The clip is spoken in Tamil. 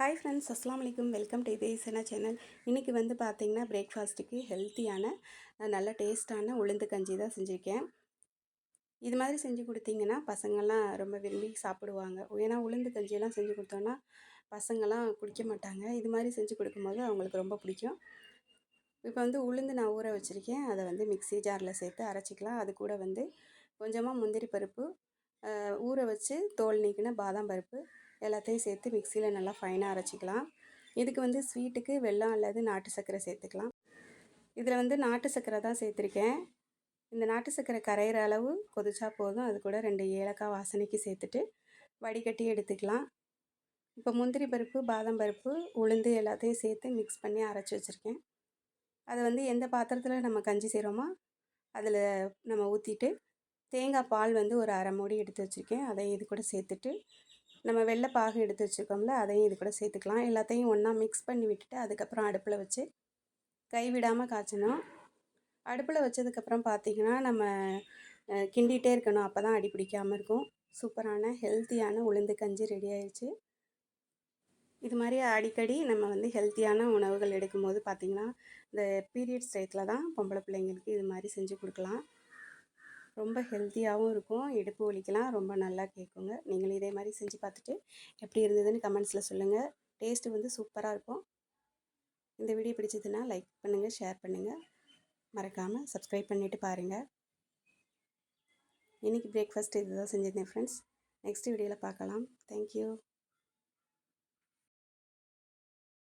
ஹாய் ஃப்ரெண்ட்ஸ், அஸ்ஸலாமு அலைக்கும். வெல்கம் டு இதேசனா சேனல். இன்றைக்கி வந்து பார்த்திங்கன்னா பிரேக்ஃபாஸ்ட்டுக்கு ஹெல்த்தியான நல்ல டேஸ்ட்டான உளுந்து கஞ்சி தான் செஞ்சுருக்கேன். இது மாதிரி செஞ்சு கொடுத்தீங்கன்னா பசங்கள்லாம் ரொம்ப விரும்பி சாப்பிடுவாங்க. ஏன்னா உளுந்து கஞ்சியெல்லாம் செஞ்சு கொடுத்தோன்னா பசங்கள்லாம் குடிக்க மாட்டாங்க. இது மாதிரி செஞ்சு கொடுக்கும்போது அவங்களுக்கு ரொம்ப பிடிக்கும். இப்போ வந்து உளுந்து நான் ஊற வச்சுருக்கேன். அதை வந்து மிக்ஸி ஜாரில் சேர்த்து அரைச்சிக்கலாம். அது கூட வந்து கொஞ்சமாக முந்திரி பருப்பு, ஊற வச்சு தோல் நீக்கின பாதாம் பருப்பு எல்லாத்தையும் சேர்த்து மிக்சியில் நல்லா ஃபைனாக அரைச்சிக்கலாம். இதுக்கு வந்து ஸ்வீட்டுக்கு வெல்லம் அல்லது நாட்டு சர்க்கரை சேர்த்துக்கலாம். இதில் வந்து நாட்டு சர்க்கரை தான் சேர்த்துருக்கேன். இந்த நாட்டு சர்க்கரை கரையிற அளவு கொதிச்சா போதும். அது கூட 2 ஏலக்காய் வாசனைக்கு சேர்த்துட்டு வடிகட்டி எடுத்துக்கலாம். இப்போ முந்திரி பருப்பு, பாதாம் பருப்பு, உளுந்து எல்லாத்தையும் சேர்த்து மிக்ஸ் பண்ணி அரைச்சி வச்சுருக்கேன். அதை வந்து எந்த பாத்திரத்தில் நம்ம கஞ்சி செய்கிறோமோ அதில் நம்ம ஊற்றிட்டு தேங்காய் பால் வந்து ஒரு அரை மூடி எடுத்து வச்சுருக்கேன். அதை இது கூட சேர்த்துட்டு நம்ம வெள்ளை பாகு எடுத்து வச்சுருக்கோம்ல, அதையும் இது கூட சேர்த்துக்கலாம். எல்லாத்தையும் ஒன்றா மிக்ஸ் பண்ணி விட்டுட்டு அதுக்கப்புறம் அடுப்பில் வச்சு கைவிடாமல் காய்ச்சணும். அடுப்பில் வச்சதுக்கப்புறம் பார்த்திங்கன்னா நம்ம கிண்டிகிட்டே இருக்கணும். அப்போ தான் அடி பிடிக்காமல் இருக்கும். சூப்பரான ஹெல்த்தியான உளுந்து கஞ்சி ரெடி ஆயிடுச்சு. இது மாதிரி அடிக்கடி நம்ம வந்து ஹெல்த்தியான உணவுகள் எடுக்கும்போது பார்த்திங்கன்னா இந்த பீரியட்ஸ் டயத்தில் தான் பொம்பளை பிள்ளைங்களுக்கு இது மாதிரி செஞ்சு கொடுக்கலாம். ரொம்ப ஹெல்த்தியாகவும் இருக்கும். இடுப்பு வலிக்கெலாம் ரொம்ப நல்லா கேட்குங்க. நீங்களும் இதே மாதிரி செஞ்சு பார்த்துட்டு எப்படி இருந்ததுன்னு கமெண்ட்ஸில் சொல்லுங்கள். டேஸ்ட்டு வந்து சூப்பராக இருக்கும். இந்த வீடியோ பிடிச்சதுன்னா லைக் பண்ணுங்கள், ஷேர் பண்ணுங்கள். மறக்காமல் சப்ஸ்கிரைப் பண்ணிவிட்டு பாருங்கள். இன்றைக்கி பிரேக்ஃபாஸ்ட் இது தான் செஞ்சுருந்தேன் ஃப்ரெண்ட்ஸ். நெக்ஸ்ட் வீடியோவில் பார்க்கலாம். தேங்க்யூ.